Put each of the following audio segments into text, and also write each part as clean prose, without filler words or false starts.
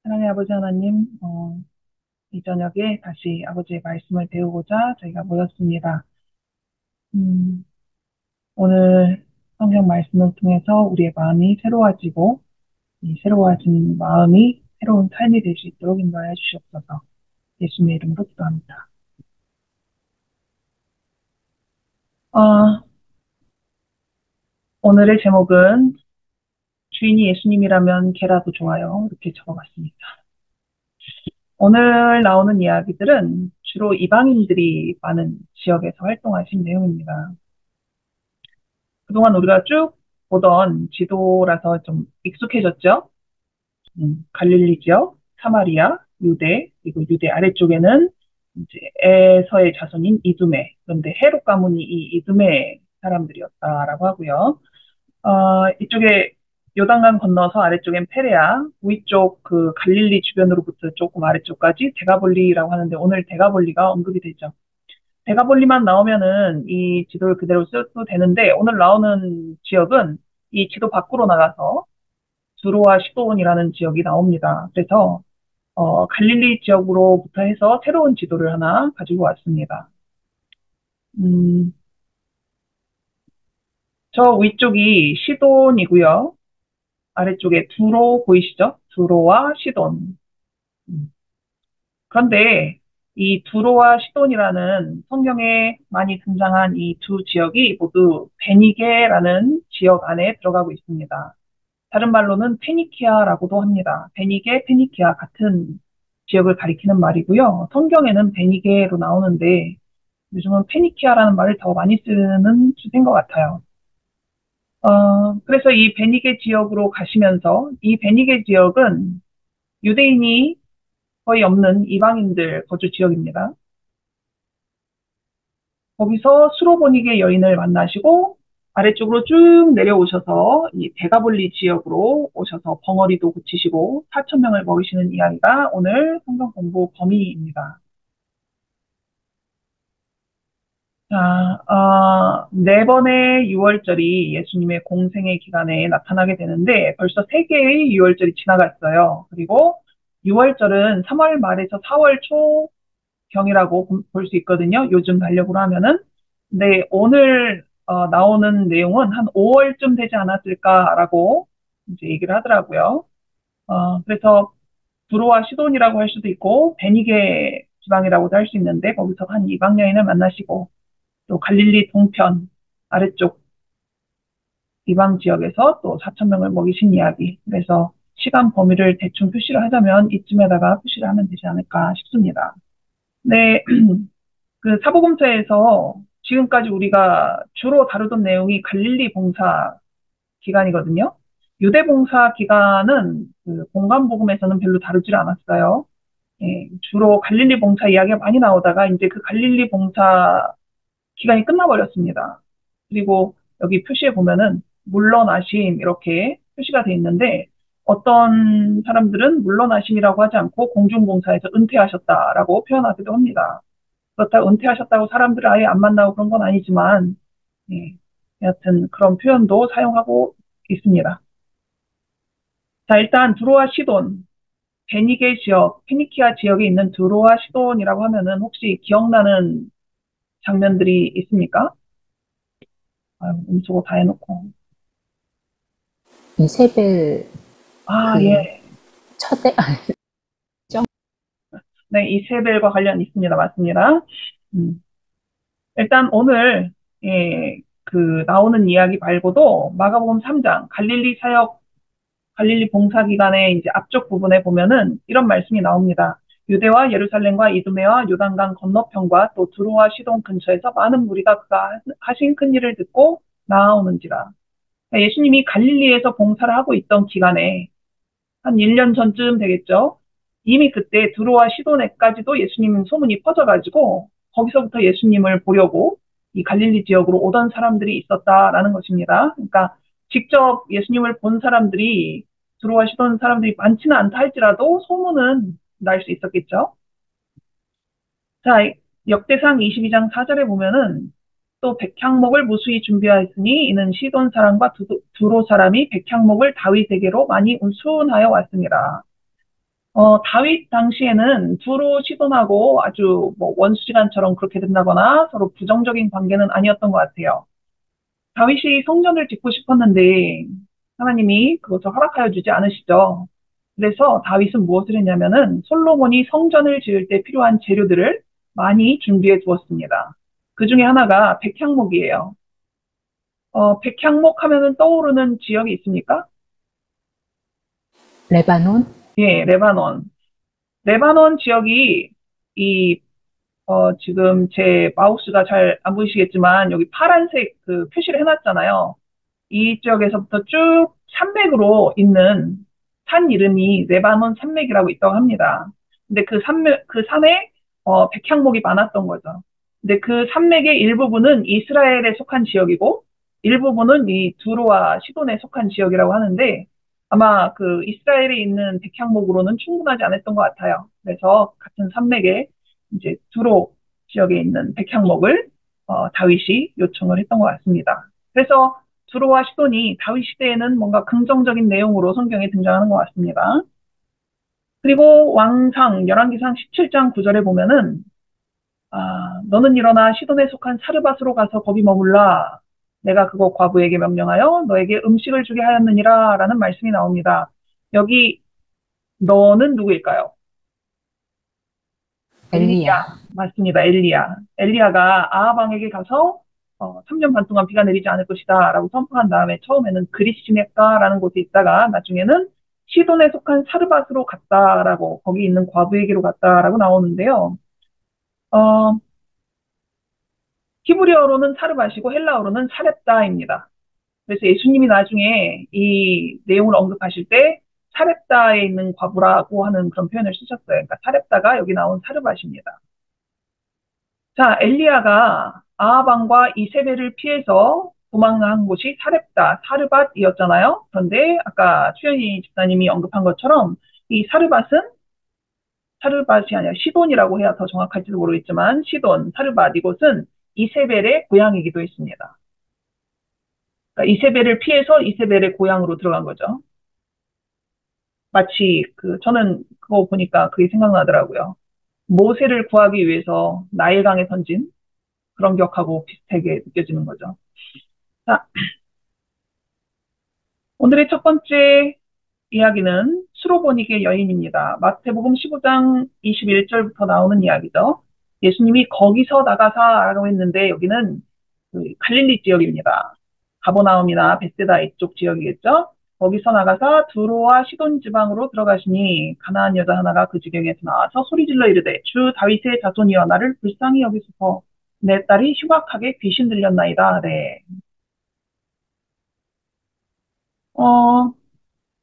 하나님 아버지 하나님, 이 저녁에 다시 아버지의 말씀을 배우고자 저희가 모였습니다. 음, 오늘 성경 말씀을 통해서 우리의 마음이 새로워지고, 이 새로워진 마음이 새로운 삶이 될 수 있도록 인도하여 주시옵소서. 예수님의 이름으로 기도합니다. 어, 오늘의 제목은 주인이 예수님이라면 개라도 좋아요. 이렇게 적어봤습니다. 오늘 나오는 이야기들은 주로 이방인들이 많은 지역에서 활동하신 내용입니다. 그동안 우리가 쭉 보던 지도라서 좀 익숙해졌죠? 갈릴리 지역, 사마리아, 유대, 그리고 유대 아래쪽에는 이제 에서의 자손인 이두메, 그런데 헤롯 가문이 이 이두메 사람들이었다라고 하고요. 이쪽에 요단강 건너서 아래쪽엔 페레아, 위쪽 그 갈릴리 주변으로부터 조금 아래쪽까지 데가볼리라고 하는데 오늘 데가볼리가 언급이 되죠. 데가볼리만 나오면은 이 지도를 그대로 써도 되는데 오늘 나오는 지역은 이 지도 밖으로 나가서 두로와 시돈이라는 지역이 나옵니다. 그래서 갈릴리 지역으로부터 해서 새로운 지도를 하나 가지고 왔습니다. 음, 저 위쪽이 시돈이고요. 아래쪽에 두로 보이시죠? 두로와 시돈. 음, 그런데 이 두로와 시돈이라는 성경에 많이 등장한 이 두 지역이 모두 베니게라는 지역 안에 들어가고 있습니다. 다른 말로는 페니키아라고도 합니다. 베니게, 페니키아 같은 지역을 가리키는 말이고요. 성경에는 베니게로 나오는데 요즘은 페니키아라는 말을 더 많이 쓰는 추세인 것 같아요. 그래서 이 베니게 지역으로 가시면서 이 베니게 지역은 유대인이 거의 없는 이방인들 거주 지역입니다. 거기서 수로보니게 여인을 만나시고 아래쪽으로 쭉 내려오셔서 이 데가볼리 지역으로 오셔서 벙어리도 고치시고 4천 명을 먹이시는 이야기가 오늘 성경 공부 범위입니다. 자, 네 번의 유월절이 예수님의 공생의 기간에 나타나게 되는데 벌써 세 개의 유월절이 지나갔어요. 그리고 유월절은 3월 말에서 4월 초 경이라고 볼 수 있거든요. 요즘 달력으로 하면은. 근데 오늘 나오는 내용은 한 5월쯤 되지 않았을까라고 이제 얘기를 하더라고요. 그래서 두로와 시돈이라고 할 수도 있고 베니게 지방이라고도 할 수 있는데 거기서 한 이방 여인을 만나시고 또 갈릴리 동편 아래쪽 이방 지역에서 또 4천 명을 먹이신 이야기. 그래서 시간 범위를 대충 표시를 하자면 이쯤에다가 표시를 하면 되지 않을까 싶습니다. 네, 그 사복음서에서 지금까지 우리가 주로 다루던 내용이 갈릴리 봉사 기간이거든요. 유대 봉사 기간은 그 공간복음에서는 별로 다루질 않았어요. 예, 주로 갈릴리 봉사 이야기가 많이 나오다가 이제 그 갈릴리 봉사 기간이 끝나버렸습니다. 그리고 여기 표시에 보면은 물러나심 이렇게 표시가 돼 있는데 어떤 사람들은 물러나심이라고 하지 않고 공중봉사에서 은퇴하셨다라고 표현하기도 합니다. 그렇다고 은퇴하셨다고 사람들을 아예 안 만나고 그런 건 아니지만, 예, 여하튼 그런 표현도 사용하고 있습니다. 자, 일단 두로와 시돈, 베니게 지역, 피니키아 지역에 있는 두로와 시돈이라고 하면은 혹시 기억나는 장면들이 있습니까? 아유, 음소거 다 해놓고. 이세벨 아, 그 예. 첫애 네, 이세벨과 관련 있습니다. 맞습니다. 음, 일단 오늘, 예, 그 나오는 이야기 말고도 마가복음 3장, 갈릴리 사역 갈릴리 봉사 기간의 이제 앞쪽 부분에 보면은 이런 말씀이 나옵니다. 유대와 예루살렘과 이두메와 요단강 건너편과 또 두로와 시돈 근처에서 많은 무리가 그가 하신 큰 일을 듣고 나아오는지라. 그러니까 예수님이 갈릴리에서 봉사를 하고 있던 기간에 한 1년 전쯤 되겠죠. 이미 그때 두로와 시돈에까지도 예수님 소문이 퍼져가지고 거기서부터 예수님을 보려고 이 갈릴리 지역으로 오던 사람들이 있었다라는 것입니다. 그러니까 직접 예수님을 본 사람들이 두로와 시돈 사람들이 많지는 않다 할지라도 소문은 날 수 있었겠죠. 자, 역대상 22장 4절에 보면은 또 백향목을 무수히 준비하였으니 이는 시돈 사람과 두로 사람이 백향목을 다윗에게로 많이 운순하여 왔습니다. 다윗 당시에는 두로 시돈하고 아주 뭐 원수지간처럼 그렇게 된다거나 서로 부정적인 관계는 아니었던 것 같아요. 다윗이 성전을 짓고 싶었는데 하나님이 그것을 허락하여 주지 않으시죠. 그래서 다윗은 무엇을 했냐면은 솔로몬이 성전을 지을 때 필요한 재료들을 많이 준비해 두었습니다. 그 중에 하나가 백향목이에요. 백향목 하면은 떠오르는 지역이 있습니까? 레바논? 예, 레바논. 레바논 지역이 이 지금 제 마우스가 잘 안 보이시겠지만 여기 파란색 그 표시를 해놨잖아요. 이 지역에서부터 쭉 산맥으로 있는 산 이름이 레바논 산맥이라고 있다고 합니다. 근데 그 산맥, 그 산에 백향목이 많았던 거죠. 근데 그 산맥의 일부분은 이스라엘에 속한 지역이고 일부분은 이 두로와 시돈에 속한 지역이라고 하는데 아마 그 이스라엘에 있는 백향목으로는 충분하지 않았던 것 같아요. 그래서 같은 산맥에 이제 두로 지역에 있는 백향목을 다윗이 요청을 했던 것 같습니다. 그래서 두로와 시돈이 다윗 시대에는 뭔가 긍정적인 내용으로 성경에 등장하는 것 같습니다. 그리고 왕상 열왕기상 17장 9절에 보면은 너는 일어나 시돈에 속한 사르밧으로 가서 거기 머물라. 내가 그거 과부에게 명령하여 너에게 음식을 주게 하였느니라 라는 말씀이 나옵니다. 여기 너는 누구일까요? 엘리야. 엘리야. 맞습니다. 엘리야. 엘리야가 아하방에게 가서 3년 반 동안 비가 내리지 않을 것이다 라고 선포한 다음에 처음에는 그리시네가라는 곳에 있다가 나중에는 시돈에 속한 사르밧으로 갔다라고 거기 있는 과부에게로 갔다라고 나오는데요. 어, 히브리어로는 사르밧이고 헬라어로는 사렙다입니다. 그래서 예수님이 나중에 이 내용을 언급하실 때 사렙다에 있는 과부라고 하는 그런 표현을 쓰셨어요. 그러니까 사렙다가 여기 나온 사르밧입니다. 자, 엘리야가 아하방과 이세벨을 피해서 도망한 곳이 사렙다, 사르밧이었잖아요. 그런데 아까 추현희 집사님이 언급한 것처럼 이 사르밧은 사르밧이 아니라 시돈이라고 해야 더 정확할지도 모르겠지만 시돈, 사르밧 이곳은 이세벨의 고향이기도 했습니다. 그러니까 이세벨을 피해서 이세벨의 고향으로 들어간 거죠. 마치 그 저는 그거 보니까 그게 생각나더라고요. 모세를 구하기 위해서 나일강에 던진 그런 격하고 비슷하게 느껴지는 거죠. 자, 오늘의 첫 번째 이야기는 수로보니게 여인입니다. 마태복음 15장 21절부터 나오는 이야기죠. 예수님이 거기서 나가사라고 했는데 여기는 그 갈릴리 지역입니다. 가버나움이나 베세다 이쪽 지역이겠죠. 거기서 나가사 두로와 시돈 지방으로 들어가시니 가나안 여자 하나가 그 지경에서 나와서 소리질러 이르되 주 다윗의 자손이여 나를 불쌍히 여기소서 내 딸이 흉악하게 귀신 들렸나이다. 네. 어,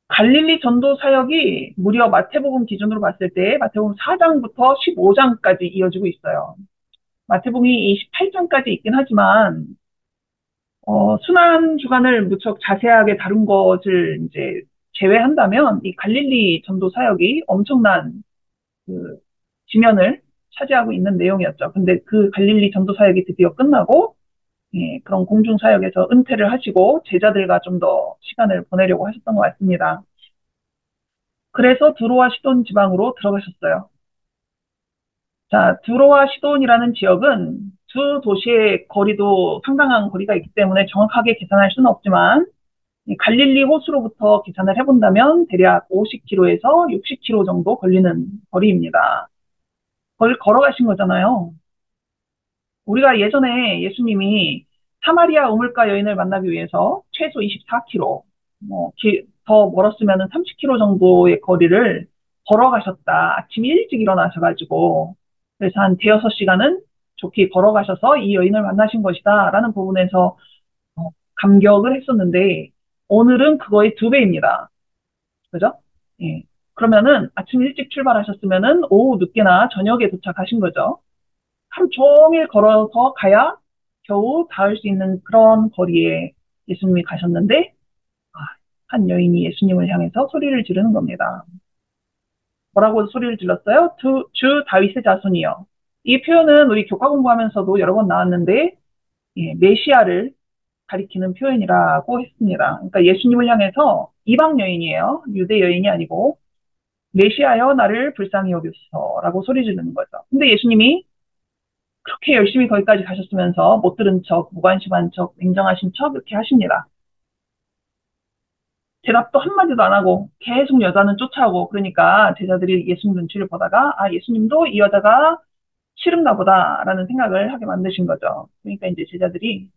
갈릴리 전도 사역이 무려 마태복음 기준으로 봤을 때 마태복음 4장부터 15장까지 이어지고 있어요. 마태복음이 28장까지 있긴 하지만 순환 주간을 무척 자세하게 다룬 것을 이제 제외한다면 이 갈릴리 전도 사역이 엄청난 그 지면을 차지하고 있는 내용이었죠. 근데 그 갈릴리 전도 사역이 드디어 끝나고 예, 그런 공중 사역에서 은퇴를 하시고 제자들과 좀 더 시간을 보내려고 하셨던 것 같습니다. 그래서 두로와 시돈 지방으로 들어가셨어요. 자, 두로와 시돈이라는 지역은 두 도시의 거리도 상당한 거리가 있기 때문에 정확하게 계산할 수는 없지만 갈릴리 호수로부터 계산을 해본다면 대략 50km에서 60km 정도 걸리는 거리입니다. 그걸 걸어가신 거잖아요. 우리가 예전에 예수님이 사마리아 우물가 여인을 만나기 위해서 최소 24km, 더 멀었으면 30km 정도의 거리를 걸어가셨다. 아침 일찍 일어나셔가지고. 그래서 한 대여섯 시간은 좋게 걸어가셔서 이 여인을 만나신 것이다. 라는 부분에서 감격을 했었는데, 오늘은 그거의 두 배입니다. 그죠? 예. 그러면은 아침 일찍 출발하셨으면은 오후 늦게나 저녁에 도착하신 거죠. 하루 종일 걸어서 가야 겨우 닿을 수 있는 그런 거리에 예수님이 가셨는데, 아, 한 여인이 예수님을 향해서 소리를 지르는 겁니다. 뭐라고 소리를 질렀어요? 주 다윗의 자손이요. 이 표현은 우리 교과 공부하면서도 여러 번 나왔는데, 예, 메시아를 가리키는 표현이라고 했습니다. 그러니까 예수님을 향해서 이방 여인이에요. 유대 여인이 아니고, 메시아여 나를 불쌍히 여기소서라고 소리 지르는 거죠. 근데 예수님이 그렇게 열심히 거기까지 가셨으면서 못 들은 척, 무관심한 척, 냉정하신 척 이렇게 하십니다. 대답도 한마디도 안 하고 계속 여자는 쫓아오고 그러니까 제자들이 예수님 눈치를 보다가 아, 예수님도 이 여자가 싫은가 보다라는 생각을 하게 만드신 거죠. 그러니까 이제 제자들이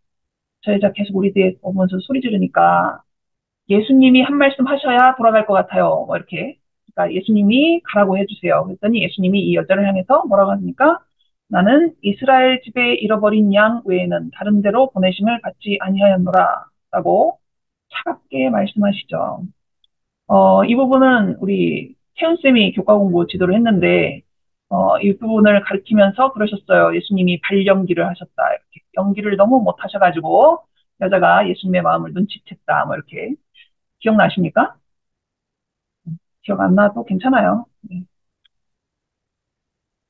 저 여자 계속 우리 뒤에 오면서 소리 지르니까 예수님이 한 말씀 하셔야 돌아갈 것 같아요. 뭐 이렇게. 그러니까 예수님이 가라고 해주세요. 그랬더니 예수님이 이 여자를 향해서 뭐라고 하십니까? 나는 이스라엘 집에 잃어버린 양 외에는 다른 데로 보내심을 받지 아니하였노라. 라고 차갑게 말씀하시죠. 이 부분은 우리 태훈쌤이 교과 공부 지도를 했는데, 이 부분을 가르치면서 그러셨어요. 예수님이 발연기를 하셨다. 이렇게. 연기를 너무 못하셔가지고, 여자가 예수님의 마음을 눈치챘다. 뭐 이렇게. 기억나십니까? 기억 안 나도 괜찮아요. 네.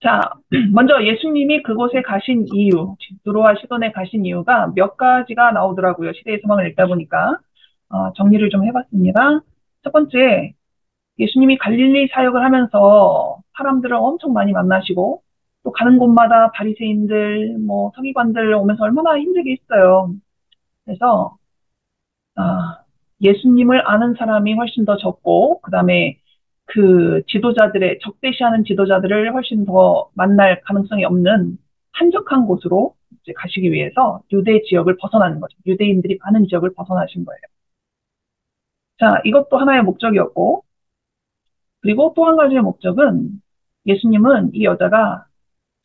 자, 먼저 예수님이 그곳에 가신 이유, 두로와 시돈에 가신 이유가 몇 가지가 나오더라고요. 시대의 소망을 읽다 보니까. 정리를 좀 해봤습니다. 첫 번째, 예수님이 갈릴리 사역을 하면서 사람들을 엄청 많이 만나시고 또 가는 곳마다 바리새인들, 뭐 서기관들 오면서 얼마나 힘들게 했어요. 그래서 예수님을 아는 사람이 훨씬 더 적고 그다음에 그 지도자들의 적대시하는 지도자들을 훨씬 더 만날 가능성이 없는 한적한 곳으로 이제 가시기 위해서 유대 지역을 벗어나는 거죠. 유대인들이 많은 지역을 벗어나신 거예요. 자, 이것도 하나의 목적이었고 그리고 또 한 가지의 목적은 예수님은 이 여자가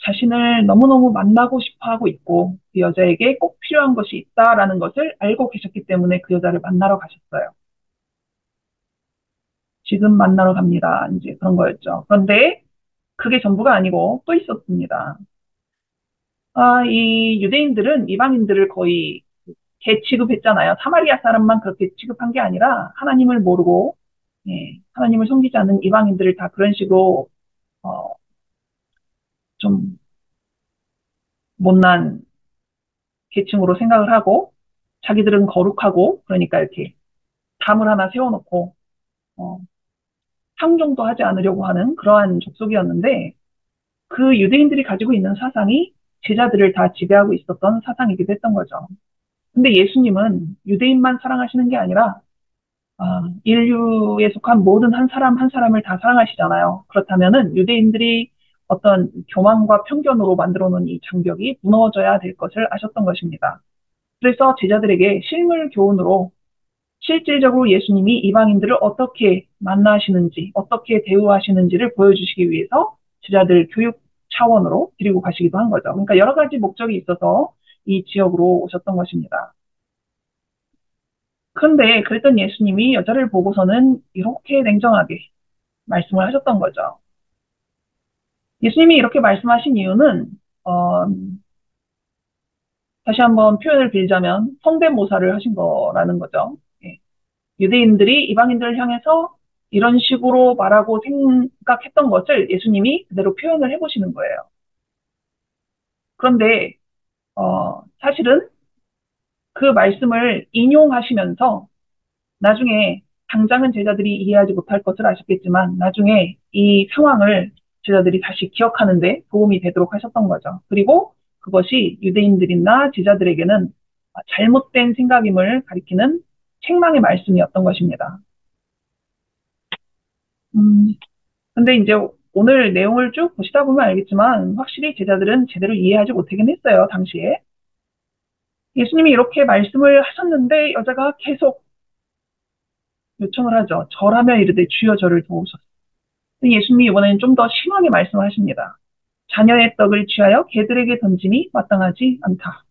자신을 너무너무 만나고 싶어 하고 있고 그 여자에게 꼭 필요한 것이 있다라는 것을 알고 계셨기 때문에 그 여자를 만나러 가셨어요. 지금 만나러 갑니다. 이제 그런 거였죠. 그런데 그게 전부가 아니고 또 있었습니다. 이 유대인들은 이방인들을 거의 개 취급했잖아요. 사마리아 사람만 그렇게 취급한 게 아니라 하나님을 모르고 하나님을 섬기지 않는 이방인들을 다 그런 식으로 어, 좀 못난 계층으로 생각을 하고 자기들은 거룩하고 그러니까 이렇게 담을 하나 세워놓고 어, 상종도 하지 않으려고 하는 그러한 족속이었는데 그 유대인들이 가지고 있는 사상이 제자들을 다 지배하고 있었던 사상이기도 했던 거죠. 근데 예수님은 유대인만 사랑하시는 게 아니라 인류에 속한 모든 한 사람 한 사람을 다 사랑하시잖아요. 그렇다면은 유대인들이 어떤 교만과 편견으로 만들어 놓은 이 장벽이 무너져야 될 것을 아셨던 것입니다. 그래서 제자들에게 실물 교훈으로 실질적으로 예수님이 이방인들을 어떻게 만나시는지, 어떻게 대우하시는지를 보여주시기 위해서 제자들 교육 차원으로 데리고 가시기도 한 거죠. 그러니까 여러 가지 목적이 있어서 이 지역으로 오셨던 것입니다. 그런데 그랬던 예수님이 여자를 보고서는 이렇게 냉정하게 말씀을 하셨던 거죠. 예수님이 이렇게 말씀하신 이유는 어, 다시 한번 표현을 빌자면 성대모사를 하신 거라는 거죠. 예. 유대인들이 이방인들을 향해서 이런 식으로 말하고 생각했던 것을 예수님이 그대로 표현을 해보시는 거예요. 그런데 사실은 그 말씀을 인용하시면서 나중에 당장은 제자들이 이해하지 못할 것을 아셨겠지만 나중에 이 상황을 제자들이 다시 기억하는데 도움이 되도록 하셨던 거죠. 그리고 그것이 유대인들이나 제자들에게는 잘못된 생각임을 가리키는 책망의 말씀이었던 것입니다. 근데 이제 오늘 내용을 쭉 보시다 보면 알겠지만 확실히 제자들은 제대로 이해하지 못하긴 했어요, 당시에. 예수님이 이렇게 말씀을 하셨는데 여자가 계속 요청을 하죠. 절하며 이르되 주여 저를 도우소서. 예수님이 이번에는 좀 더 심하게 말씀을 하십니다. 자녀의 떡을 취하여 개들에게 던짐이 마땅하지 않다.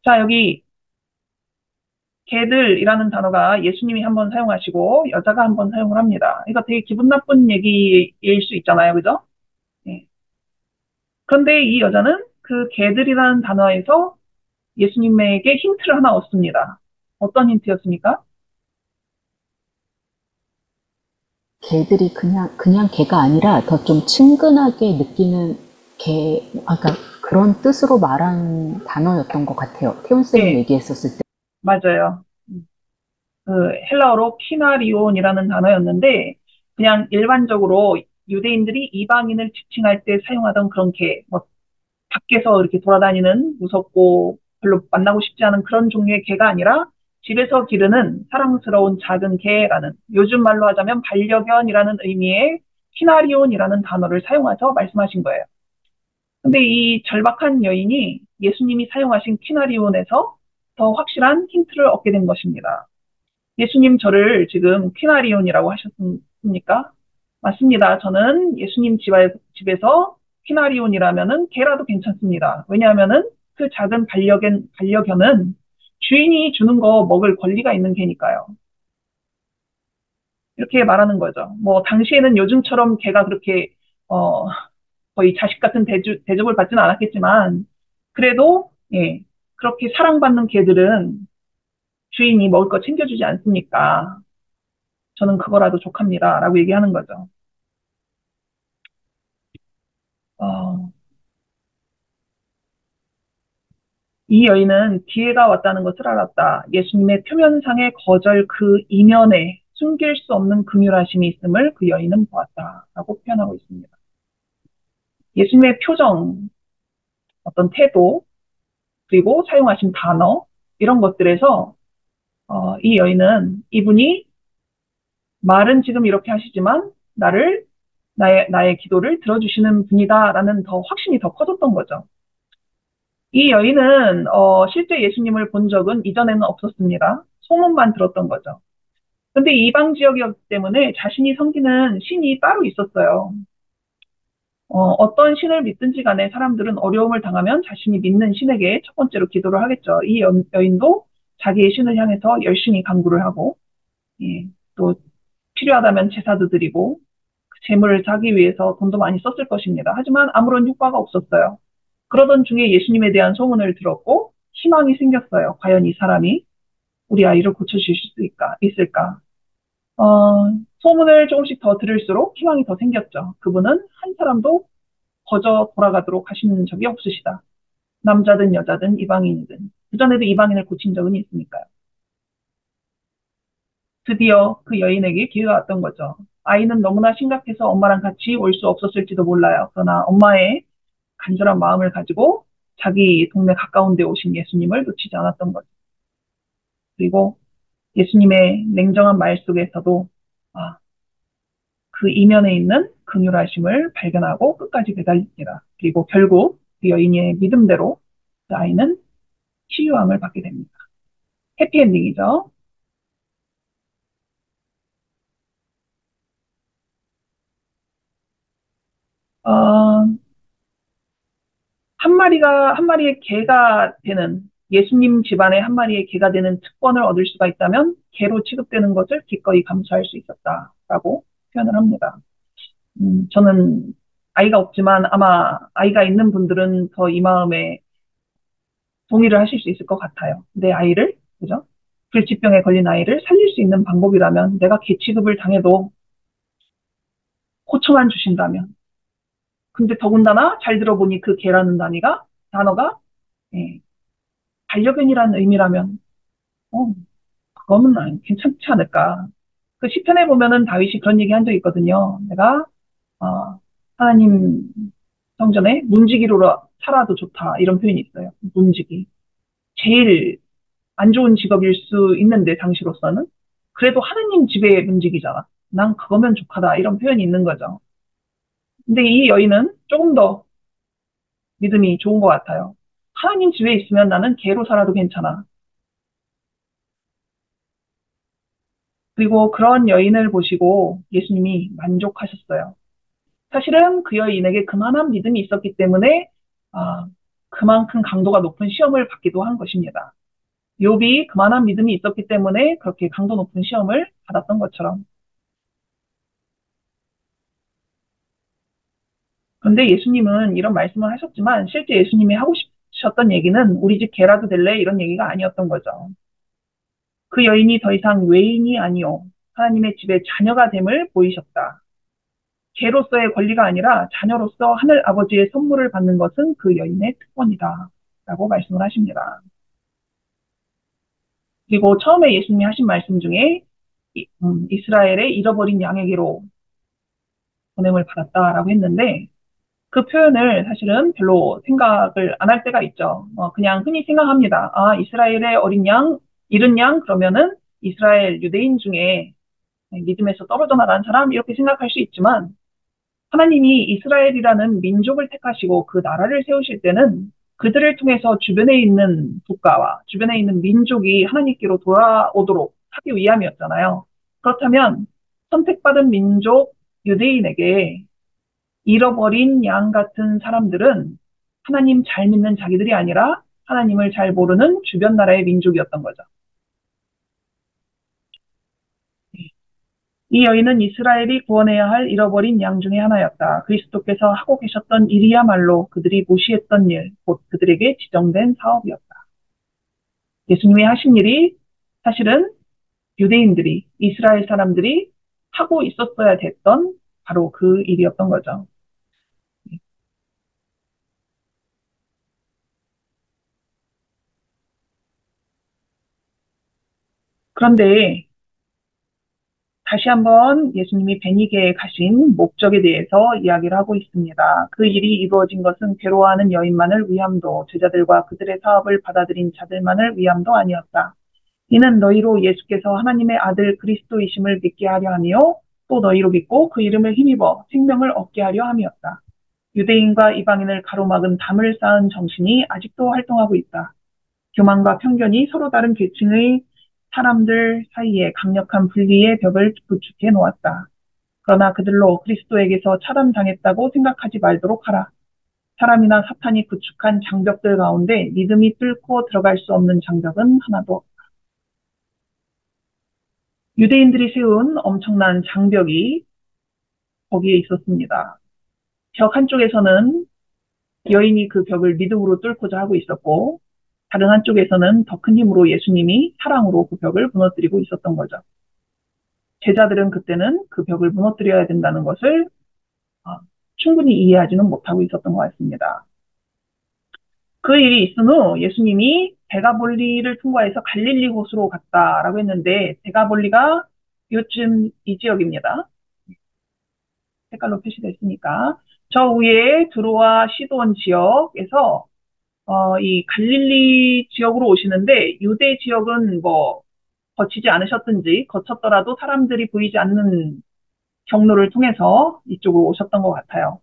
자, 여기 개들이라는 단어가 예수님이 한번 사용하시고 여자가 한번 사용을 합니다. 이거 되게 기분 나쁜 얘기일 수 있잖아요. 그죠? 네. 그런데 이 여자는 그 개들이라는 단어에서 예수님에게 힌트를 하나 얻습니다. 어떤 힌트였습니까? 개들이 그냥 개가 아니라 더 좀 친근하게 느끼는 개, 아까 그런 뜻으로 말한 단어였던 것 같아요. 태훈 쌤이 네, 얘기했었을 때. 맞아요. 그 헬라어로 키나리온이라는 단어였는데 그냥 일반적으로 유대인들이 이방인을 지칭할 때 사용하던 그런 개, 뭐 밖에서 이렇게 돌아다니는 무섭고 별로 만나고 싶지 않은 그런 종류의 개가 아니라 집에서 기르는 사랑스러운 작은 개라는 요즘 말로 하자면 반려견이라는 의미의 키나리온이라는 단어를 사용해서 말씀하신 거예요. 근데 이 절박한 여인이 예수님이 사용하신 키나리온에서 더 확실한 힌트를 얻게 된 것입니다. 예수님 저를 지금 퀴나리온이라고 하셨습니까? 맞습니다. 저는 예수님 집에서 퀴나리온이라면은 개라도 괜찮습니다. 왜냐하면은 그 작은 반려견은 주인이 주는 거 먹을 권리가 있는 개니까요. 이렇게 말하는 거죠. 뭐 당시에는 요즘처럼 개가 그렇게 어, 거의 자식 같은 대접을 받지는 않았겠지만 그래도 예, 그렇게 사랑받는 개들은 주인이 먹을 거 챙겨주지 않습니까? 저는 그거라도 족합니다. 라고 얘기하는 거죠. 어, 이 여인은 기회가 왔다는 것을 알았다. 예수님의 표면상의 거절 그 이면에 숨길 수 없는 긍휼하심이 있음을 그 여인은 보았다. 라고 표현하고 있습니다. 예수님의 표정, 어떤 태도, 그리고 사용하신 단어, 이런 것들에서 이 여인은 이분이 말은 지금 이렇게 하시지만 나를 나의 기도를 들어주시는 분이다라는 더 확신이 더 커졌던 거죠. 이 여인은 실제 예수님을 본 적은 이전에는 없었습니다. 소문만 들었던 거죠. 근데 이방 지역이었기 때문에 자신이 섬기는 신이 따로 있었어요. 어떤 신을 믿든지 간에 사람들은 어려움을 당하면 자신이 믿는 신에게 첫 번째로 기도를 하겠죠. 이 여인도 자기의 신을 향해서 열심히 간구를 하고, 예, 또 필요하다면 제사도 드리고, 그 재물을 사기 위해서 돈도 많이 썼을 것입니다. 하지만 아무런 효과가 없었어요. 그러던 중에 예수님에 대한 소문을 들었고 희망이 생겼어요. 과연 이 사람이 우리 아이를 고쳐주실 수 있을까? 소문을 조금씩 더 들을수록 희망이 더 생겼죠. 그분은 한 사람도 거저 돌아가도록 하시는 적이 없으시다. 남자든 여자든 이방인이든. 그전에도 이방인을 고친 적은 있으니까요. 드디어 그 여인에게 기회가 왔던 거죠. 아이는 너무나 심각해서 엄마랑 같이 올 수 없었을지도 몰라요. 그러나 엄마의 간절한 마음을 가지고 자기 동네 가까운 데 오신 예수님을 놓치지 않았던 거죠. 그리고 예수님의 냉정한 말 속에서도 아, 그 이면에 있는 긍휼하심을 발견하고 끝까지 매달립니다. 그리고 결국 그 여인의 믿음대로 그 아이는 치유함을 받게 됩니다. 해피엔딩이죠. 어, 한 마리의 개가 되는 예수님 집안의 한 마리의 개가 되는 특권을 얻을 수가 있다면 개로 취급되는 것을 기꺼이 감수할 수 있었다라고 표현을 합니다. 저는 아이가 없지만 아마 아이가 있는 분들은 더 이 마음에 동의를 하실 수 있을 것 같아요. 내 아이를, 그죠? 불치병에 걸린 아이를 살릴 수 있는 방법이라면 내가 개 취급을 당해도 고쳐만 주신다면. 근데 더군다나 잘 들어보니 그 개라는 단어가 예, 반려견이라는 의미라면 어, 그거는 괜찮지 않을까. 그 시편에 보면은 다윗이 그런 얘기 한 적이 있거든요. 내가 어, 하나님 성전에 문지기로 살아도 좋다 이런 표현이 있어요. 문지기. 제일 안 좋은 직업일 수 있는데 당시로서는 그래도 하느님 집의 문직이잖아. 난 그거면 족하다 이런 표현이 있는 거죠. 근데 이 여인은 조금 더 믿음이 좋은 것 같아요. 하나님 집에 있으면 나는 개로 살아도 괜찮아. 그리고 그런 여인을 보시고 예수님이 만족하셨어요. 사실은 그 여인에게 그만한 믿음이 있었기 때문에 아, 그만큼 강도가 높은 시험을 받기도 한 것입니다. 욥이 그만한 믿음이 있었기 때문에 그렇게 강도 높은 시험을 받았던 것처럼 그런데 예수님은 이런 말씀을 하셨지만 실제 예수님이 하고 싶으셨던 얘기는 우리 집 개라도 될래? 이런 얘기가 아니었던 거죠. 그 여인이 더 이상 외인이 아니요. 하나님의 집의 자녀가 됨을 보이셨다. 개로서의 권리가 아니라 자녀로서 하늘 아버지의 선물을 받는 것은 그 여인의 특권이다. 라고 말씀을 하십니다. 그리고 처음에 예수님이 하신 말씀 중에 이스라엘의 잃어버린 양에게로 보냄을 받았다라고 했는데 그 표현을 사실은 별로 생각을 안 할 때가 있죠. 그냥 흔히 생각합니다. 아, 이스라엘의 어린 양, 잃은 양, 그러면은 이스라엘 유대인 중에 믿음에서 떨어져 나간 사람, 이렇게 생각할 수 있지만, 하나님이 이스라엘이라는 민족을 택하시고 그 나라를 세우실 때는 그들을 통해서 주변에 있는 국가와 주변에 있는 민족이 하나님께로 돌아오도록 하기 위함이었잖아요. 그렇다면 선택받은 민족 유대인에게 잃어버린 양 같은 사람들은 하나님 잘 믿는 자기들이 아니라 하나님을 잘 모르는 주변 나라의 민족이었던 거죠. 이 여인은 이스라엘이 구원해야 할 잃어버린 양 중에 하나였다. 그리스도께서 하고 계셨던 일이야말로 그들이 무시했던 일, 곧 그들에게 지정된 사업이었다. 예수님이 하신 일이 사실은 유대인들이, 이스라엘 사람들이 하고 있었어야 됐던 바로 그 일이었던 거죠. 그런데 다시 한번 예수님이 베니게에 가신 목적에 대해서 이야기를 하고 있습니다. 그 일이 이루어진 것은 괴로워하는 여인만을 위함도 제자들과 그들의 사업을 받아들인 자들만을 위함도 아니었다. 이는 너희로 예수께서 하나님의 아들 그리스도이심을 믿게 하려 하며 또 너희로 믿고 그 이름을 힘입어 생명을 얻게 하려 함이었다. 유대인과 이방인을 가로막은 담을 쌓은 정신이 아직도 활동하고 있다. 교만과 편견이 서로 다른 계층의 사람들 사이에 강력한 분리의 벽을 구축해 놓았다. 그러나 그들로 그리스도에게서 차단당했다고 생각하지 말도록 하라. 사람이나 사탄이 구축한 장벽들 가운데 믿음이 뚫고 들어갈 수 없는 장벽은 하나도 없다. 유대인들이 세운 엄청난 장벽이 거기에 있었습니다. 벽 한쪽에서는 여인이 그 벽을 믿음으로 뚫고자 하고 있었고 다른 한쪽에서는 더 큰 힘으로 예수님이 사랑으로 그 벽을 무너뜨리고 있었던 거죠. 제자들은 그때는 그 벽을 무너뜨려야 된다는 것을 충분히 이해하지는 못하고 있었던 것 같습니다. 그 일이 있은 후 예수님이 데가볼리를 통과해서 갈릴리 호수로 갔다라고 했는데 데가볼리가 요즘 이 지역입니다. 색깔로 표시됐으니까 저 위에 드로아 시돈 지역에서 이 갈릴리 지역으로 오시는데 유대 지역은 뭐 거치지 않으셨든지 거쳤더라도 사람들이 보이지 않는 경로를 통해서 이쪽으로 오셨던 것 같아요.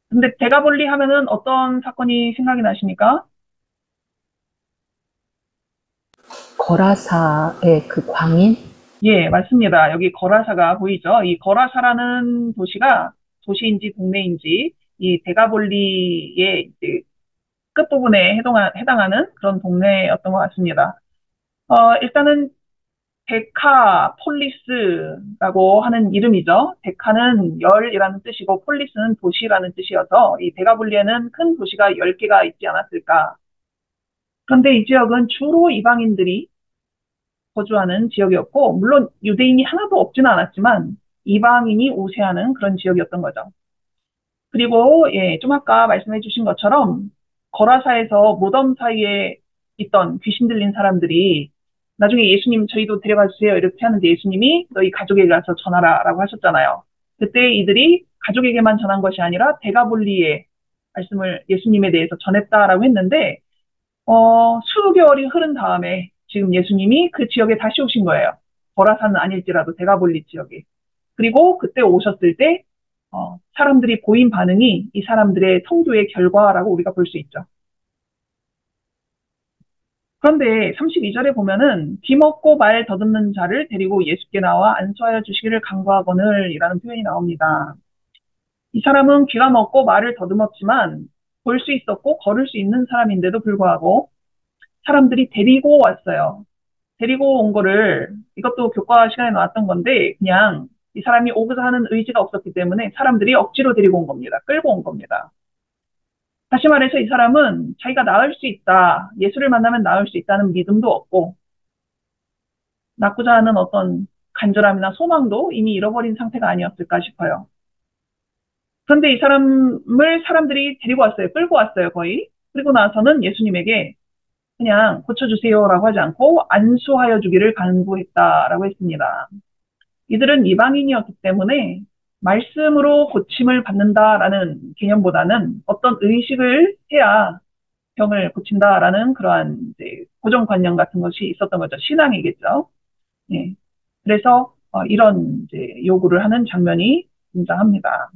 근데 대가볼리 하면은 어떤 사건이 생각이 나십니까? 거라사의 그 광인? 예, 맞습니다. 여기 거라사가 보이죠? 이 거라사라는 도시가 도시인지 동네인지 이 대가볼리의 이제 끝부분에 해당하는 그런 동네였던 것 같습니다. 일단은 데카폴리스라고 하는 이름이죠. 데카는 열이라는 뜻이고 폴리스는 도시라는 뜻이어서 이 데가볼리에는 큰 도시가 10개가 있지 않았을까. 그런데 이 지역은 주로 이방인들이 거주하는 지역이었고 물론 유대인이 하나도 없지는 않았지만 이방인이 우세하는 그런 지역이었던 거죠. 그리고 예, 좀 아까 말씀해 주신 것처럼 거라사에서 무덤 사이에 있던 귀신 들린 사람들이 나중에 예수님 저희도 데려가 주세요 이렇게 하는데 예수님이 너희 가족에게 가서 전하라라고 하셨잖아요. 그때 이들이 가족에게만 전한 것이 아니라 데가볼리에 말씀을 예수님에 대해서 전했다라고 했는데 수개월이 흐른 다음에 지금 예수님이 그 지역에 다시 오신 거예요. 거라사는 아닐지라도 데가볼리 지역에. 그리고 그때 오셨을 때 사람들이 보인 반응이 이 사람들의 성교의 결과라고 우리가 볼 수 있죠. 그런데 32절에 보면은 귀먹고 말 더듬는 자를 데리고 예수께 나와 안수하여 주시기를 간구하거늘 이라는 표현이 나옵니다. 이 사람은 귀가 먹고 말을 더듬었지만 볼 수 있었고 걸을 수 있는 사람인데도 불구하고 사람들이 데리고 왔어요. 데리고 온 거를 이것도 교과 시간에 나왔던 건데 그냥 이 사람이 오고자 하는 의지가 없었기 때문에 사람들이 억지로 데리고 온 겁니다. 끌고 온 겁니다. 다시 말해서 이 사람은 자기가 나을 수 있다, 예수를 만나면 나을 수 있다는 믿음도 없고 낫고자 하는 어떤 간절함이나 소망도 이미 잃어버린 상태가 아니었을까 싶어요. 그런데 이 사람을 사람들이 데리고 왔어요. 끌고 왔어요, 거의. 그리고 나서는 예수님에게 그냥 고쳐주세요라고 하지 않고 안수하여 주기를 간구했다라고 했습니다. 이들은 이방인이었기 때문에 말씀으로 고침을 받는다라는 개념보다는 어떤 의식을 해야 병을 고친다라는 그러한 이제 고정관념 같은 것이 있었던 거죠. 신앙이겠죠. 예. 그래서 이런 이제 요구를 하는 장면이 등장합니다.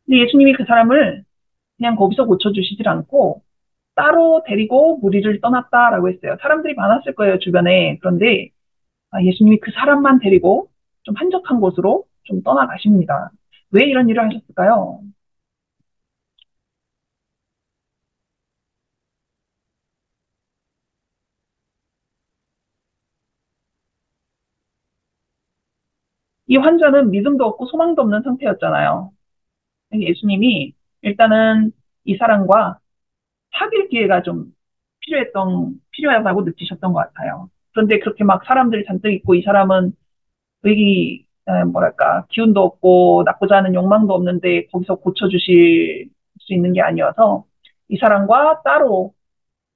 근데 예수님이 그 사람을 그냥 거기서 고쳐주시질 않고 따로 데리고 무리를 떠났다라고 했어요. 사람들이 많았을 거예요, 주변에. 그런데 예수님이 그 사람만 데리고 좀 한적한 곳으로 좀 떠나가십니다. 왜 이런 일을 하셨을까요? 이 환자는 믿음도 없고 소망도 없는 상태였잖아요. 예수님이 일단은 이 사람과 사귈 기회가 좀 필요하다고 느끼셨던 것 같아요. 그런데 그렇게 막 사람들이 잔뜩 있고 이 사람은 뭐랄까, 기운도 없고 나쁘지 않은 욕망도 없는데 거기서 고쳐주실 수 있는 게 아니어서 이 사람과 따로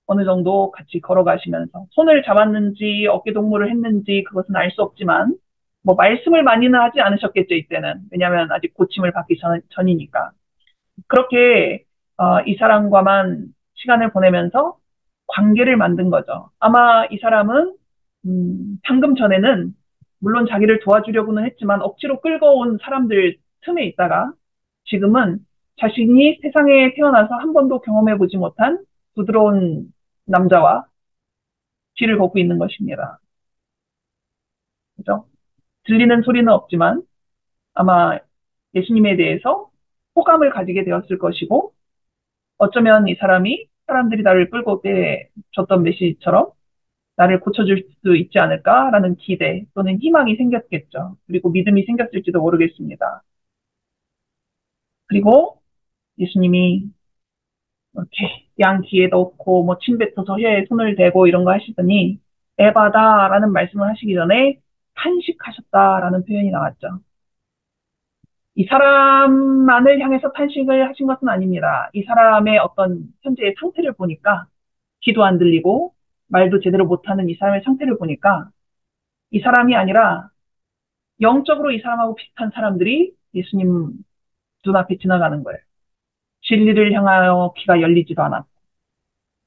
어느 정도 같이 걸어가시면서 손을 잡았는지 어깨 동무를 했는지 그것은 알 수 없지만 뭐 말씀을 많이는 하지 않으셨겠죠, 이때는. 왜냐하면 아직 고침을 받기 전이니까. 그렇게 이 사람과만 시간을 보내면서 관계를 만든 거죠. 아마 이 사람은 방금 전에는 물론 자기를 도와주려고는 했지만 억지로 끌고 온 사람들 틈에 있다가 지금은 자신이 세상에 태어나서 한 번도 경험해보지 못한 부드러운 남자와 길을 걷고 있는 것입니다. 그죠? 들리는 소리는 없지만 아마 예수님에 대해서 호감을 가지게 되었을 것이고 어쩌면 이 사람이 사람들이 나를 끌고 줬던 메시지처럼 나를 고쳐줄 수 있지 않을까라는 기대 또는 희망이 생겼겠죠. 그리고 믿음이 생겼을지도 모르겠습니다. 그리고 예수님이 이렇게 양 귀에 넣고 뭐 침 뱉어서 혀에 손을 대고 이런 거 하시더니 에바다라는 말씀을 하시기 전에 탄식하셨다라는 표현이 나왔죠. 이 사람만을 향해서 탄식을 하신 것은 아닙니다. 이 사람의 어떤 현재의 상태를 보니까 귀도 안 들리고 말도 제대로 못하는 이 사람의 상태를 보니까 이 사람이 아니라 영적으로 이 사람하고 비슷한 사람들이 예수님 눈앞에 지나가는 거예요. 진리를 향하여 귀가 열리지도 않았고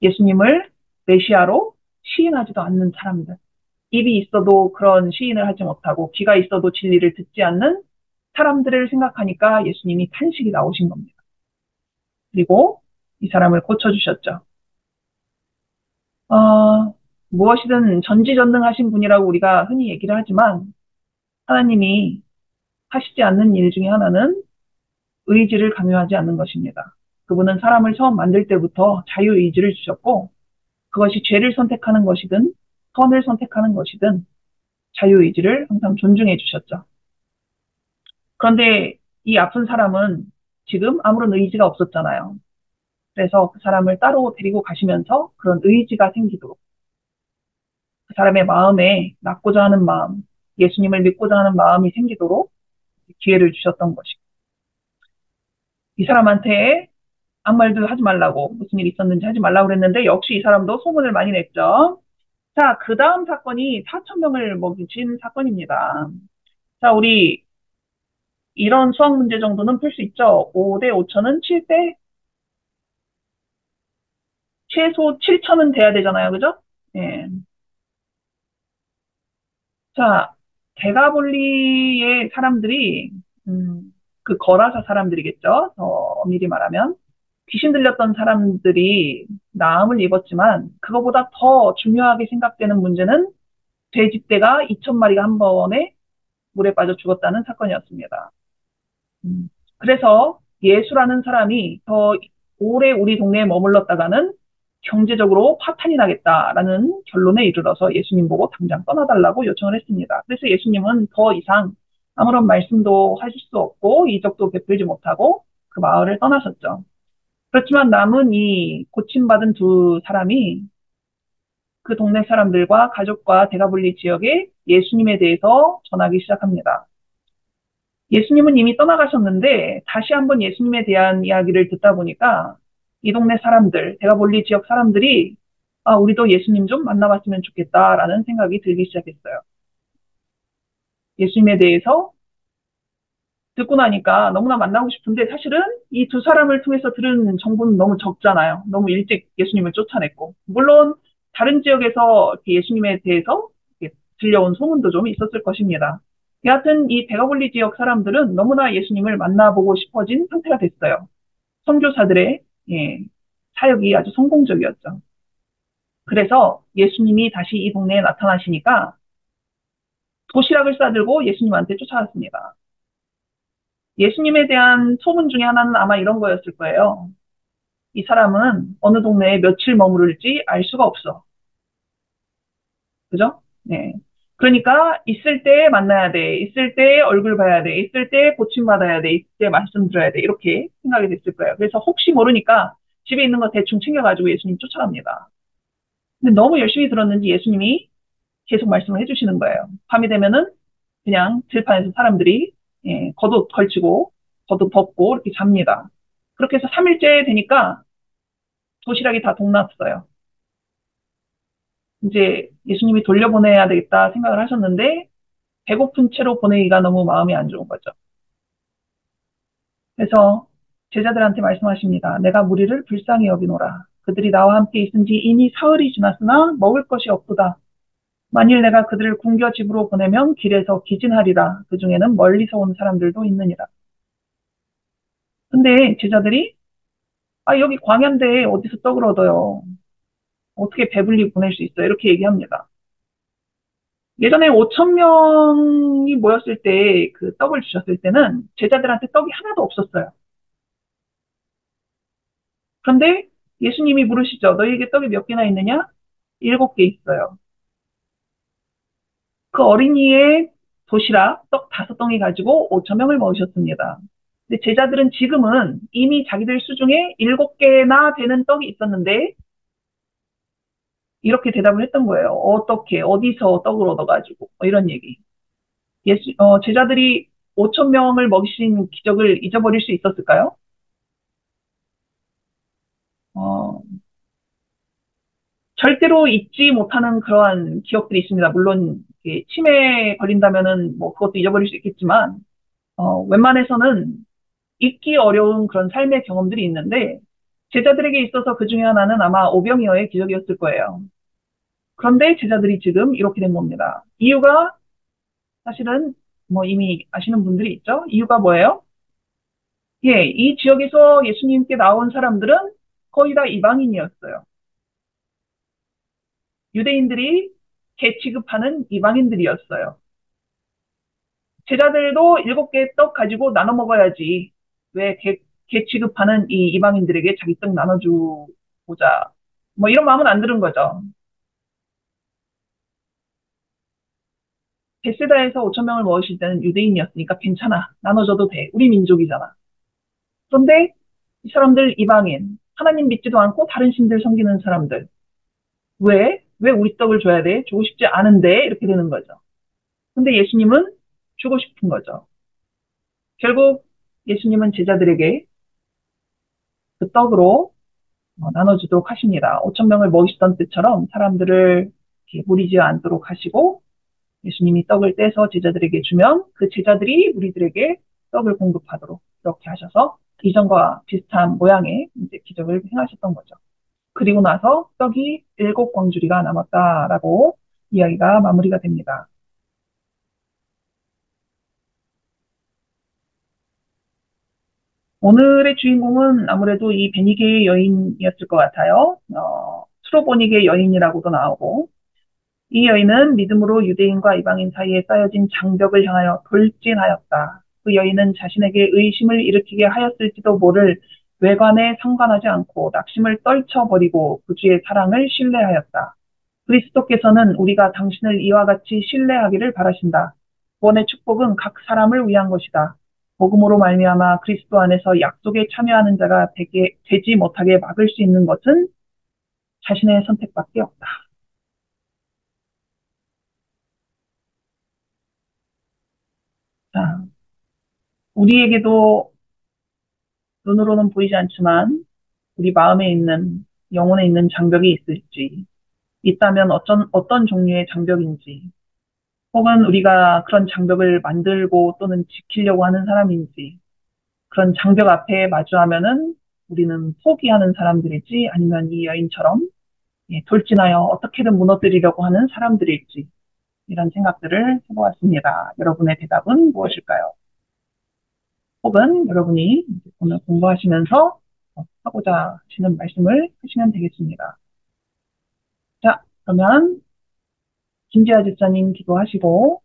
예수님을 메시아로 시인하지도 않는 사람들. 입이 있어도 그런 시인을 하지 못하고 귀가 있어도 진리를 듣지 않는 사람들을 생각하니까 예수님이 탄식이 나오신 겁니다. 그리고 이 사람을 고쳐주셨죠. 무엇이든 전지전능하신 분이라고 우리가 흔히 얘기를 하지만 하나님이 하시지 않는 일 중에 하나는 의지를 강요하지 않는 것입니다. 그분은 사람을 처음 만들 때부터 자유의지를 주셨고 그것이 죄를 선택하는 것이든 선을 선택하는 것이든 자유의지를 항상 존중해 주셨죠. 그런데 이 아픈 사람은 지금 아무런 의지가 없었잖아요. 그래서 그 사람을 따로 데리고 가시면서 그런 의지가 생기도록 그 사람의 마음에 낫고자 하는 마음, 예수님을 믿고자 하는 마음이 생기도록 기회를 주셨던 것이고 이 사람한테 아무 말도 하지 말라고 무슨 일이 있었는지 하지 말라고 그랬는데 역시 이 사람도 소문을 많이 냈죠. 자, 그 다음 사건이 4천 명을 먹이신 사건입니다. 자, 우리 이런 수학 문제 정도는 풀 수 있죠. 5대 5천은 7대 최소 7천은 돼야 되잖아요. 그죠? 예. 자, 대가볼리의 사람들이 그 거라사 사람들이겠죠. 더 엄밀히 말하면 귀신 들렸던 사람들이 나음을 입었지만 그거보다 더 중요하게 생각되는 문제는 돼지떼가 2천 마리가 한 번에 물에 빠져 죽었다는 사건이었습니다. 그래서 예수라는 사람이 더 오래 우리 동네에 머물렀다가는 경제적으로 파탄이 나겠다라는 결론에 이르러서 예수님 보고 당장 떠나달라고 요청을 했습니다. 그래서 예수님은 더 이상 아무런 말씀도 하실 수 없고 이적도 베풀지 못하고 그 마을을 떠나셨죠. 그렇지만 남은 이 고침받은 두 사람이 그 동네 사람들과 가족과 대가볼리 지역에 예수님에 대해서 전하기 시작합니다. 예수님은 이미 떠나가셨는데 다시 한번 예수님에 대한 이야기를 듣다 보니까 이 동네 사람들, 대가볼리 지역 사람들이 아, 우리도 예수님 좀 만나봤으면 좋겠다라는 생각이 들기 시작했어요. 예수님에 대해서 듣고 나니까 너무나 만나고 싶은데 사실은 이 두 사람을 통해서 들은 정보는 너무 적잖아요. 너무 일찍 예수님을 쫓아냈고. 물론 다른 지역에서 이렇게 예수님에 대해서 이렇게 들려온 소문도 좀 있었을 것입니다. 여하튼 이 대가볼리 지역 사람들은 너무나 예수님을 만나보고 싶어진 상태가 됐어요. 선교사들의 예, 사역이 아주 성공적이었죠. 그래서 예수님이 다시 이 동네에 나타나시니까 도시락을 싸들고 예수님한테 쫓아왔습니다. 예수님에 대한 소문 중에 하나는 아마 이런 거였을 거예요. 이 사람은 어느 동네에 며칠 머무를지 알 수가 없어. 그죠? 네. 그러니까 있을 때 만나야 돼. 있을 때 얼굴 봐야 돼. 있을 때 고침받아야 돼. 있을 때 말씀 들어야 돼. 이렇게 생각이 됐을 거예요. 그래서 혹시 모르니까 집에 있는 거 대충 챙겨가지고 예수님 쫓아갑니다. 근데 너무 열심히 들었는지 예수님이 계속 말씀을 해주시는 거예요. 밤이 되면은 그냥 들판에서 사람들이 겉옷 걸치고 겉옷 벗고 이렇게 잡니다. 그렇게 해서 3일째 되니까 도시락이 다 동났어요. 이제 예수님이 돌려보내야 되겠다 생각을 하셨는데 배고픈 채로 보내기가 너무 마음이 안 좋은 거죠. 그래서 제자들한테 말씀하십니다. 내가 무리를 불쌍히 여기노라. 그들이 나와 함께 있은 지 이미 사흘이 지났으나 먹을 것이 없도다. 만일 내가 그들을 굶겨 집으로 보내면 길에서 기진하리라. 그 중에는 멀리서 온 사람들도 있느니라. 근데 제자들이 아 여기 광야인데 어디서 떡을 얻어요. 어떻게 배불리 보낼 수 있어요? 이렇게 얘기합니다. 예전에 5천 명이 모였을 때 그 떡을 주셨을 때는 제자들한테 떡이 하나도 없었어요. 그런데 예수님이 물으시죠. 너희에게 떡이 몇 개나 있느냐? 7개 있어요. 그 어린이의 도시락 떡 5덩이 가지고 5천 명을 먹으셨습니다. 근데 제자들은 지금은 이미 자기들 수중에 7개나 되는 떡이 있었는데 이렇게 대답을 했던 거예요. 어떻게 어디서 떡을 얻어가지고 이런 얘기. 제자들이 5천 명을 먹이신 기적을 잊어버릴 수 있었을까요? 어, 절대로 잊지 못하는 그러한 기억들이 있습니다. 물론 치매에 걸린다면은 뭐 그것도 잊어버릴 수 있겠지만 웬만해서는 잊기 어려운 그런 삶의 경험들이 있는데 제자들에게 있어서 그 중에 하나는 아마 오병이어의 기적이었을 거예요. 그런데 제자들이 지금 이렇게 된 겁니다. 이유가 사실은 뭐 이미 아시는 분들이 있죠. 이유가 뭐예요? 예, 이 지역에서 예수님께 나온 사람들은 거의 다 이방인이었어요. 유대인들이 개 취급하는 이방인들이었어요. 제자들도 7개 떡 가지고 나눠 먹어야지. 왜 개 취급하는 이 이방인들에게 자기 떡 나눠주고자. 뭐 이런 마음은 안 드는 거죠. 베세다에서 5천 명을 먹으실 때는 유대인이었으니까 괜찮아. 나눠줘도 돼. 우리 민족이잖아. 그런데 이 사람들 이방인, 하나님 믿지도 않고 다른 신들 섬기는 사람들. 왜? 왜 우리 떡을 줘야 돼? 주고 싶지 않은데? 이렇게 되는 거죠. 근데 예수님은 주고 싶은 거죠. 결국 예수님은 제자들에게 그 떡으로 나눠주도록 하십니다. 5천 명을 먹이시던 때처럼 사람들을 무리지 않도록 하시고 예수님이 떡을 떼서 제자들에게 주면 그 제자들이 우리들에게 떡을 공급하도록 이렇게 하셔서 이전과 비슷한 모양의 이제 기적을 행하셨던 거죠. 그리고 나서 떡이 7광주리가 남았다라고 이야기가 마무리가 됩니다. 오늘의 주인공은 아무래도 이 베니게의 여인이었을 것 같아요. 수로보니게 여인이라고도 나오고 이 여인은 믿음으로 유대인과 이방인 사이에 쌓여진 장벽을 향하여 돌진하였다. 그 여인은 자신에게 의심을 일으키게 하였을지도 모를 외관에 상관하지 않고 낙심을 떨쳐버리고 구주의 사랑을 신뢰하였다. 그리스도께서는 우리가 당신을 이와 같이 신뢰하기를 바라신다. 구원의 축복은 각 사람을 위한 것이다. 복음으로 말미암아 그리스도 안에서 약속에 참여하는 자가 되지 못하게 막을 수 있는 것은 자신의 선택밖에 없다. 자, 우리에게도 눈으로는 보이지 않지만 우리 마음에 있는 영혼에 있는 장벽이 있을지 있다면 어떤 종류의 장벽인지, 혹은 우리가 그런 장벽을 만들고 또는 지키려고 하는 사람인지, 그런 장벽 앞에 마주하면은 우리는 포기하는 사람들일지 아니면 이 여인처럼 돌진하여 어떻게든 무너뜨리려고 하는 사람들일지 이런 생각들을 해보았습니다. 여러분의 대답은 무엇일까요? 혹은 여러분이 오늘 공부하시면서 하고자 하시는 말씀을 하시면 되겠습니다. 자, 그러면 김지아 집사님 기도하시고.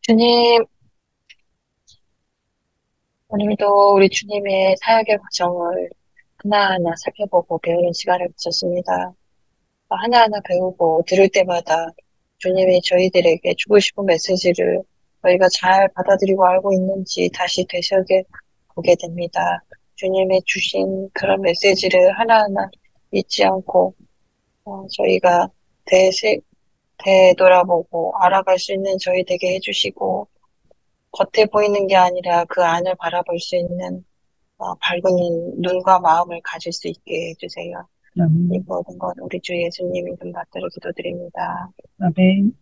주님, 오늘도 우리 주님의 사역의 과정을 하나하나 살펴보고 배우는 시간을 가졌습니다. 하나하나 배우고 들을 때마다 주님이 저희들에게 주고 싶은 메시지를 저희가 잘 받아들이고 알고 있는지 다시 되새겨 보게 됩니다. 주님의 주신 그런 메시지를 하나하나 잊지 않고 저희가 되돌아보고 알아갈 수 있는 저희 되게 해주시고 겉에 보이는 게 아니라 그 안을 바라볼 수 있는 밝은 눈과 마음을 가질 수 있게 해주세요. 이 아멘. 모든 것 우리 주 예수님 이름 받들어 기도드립니다. 아멘.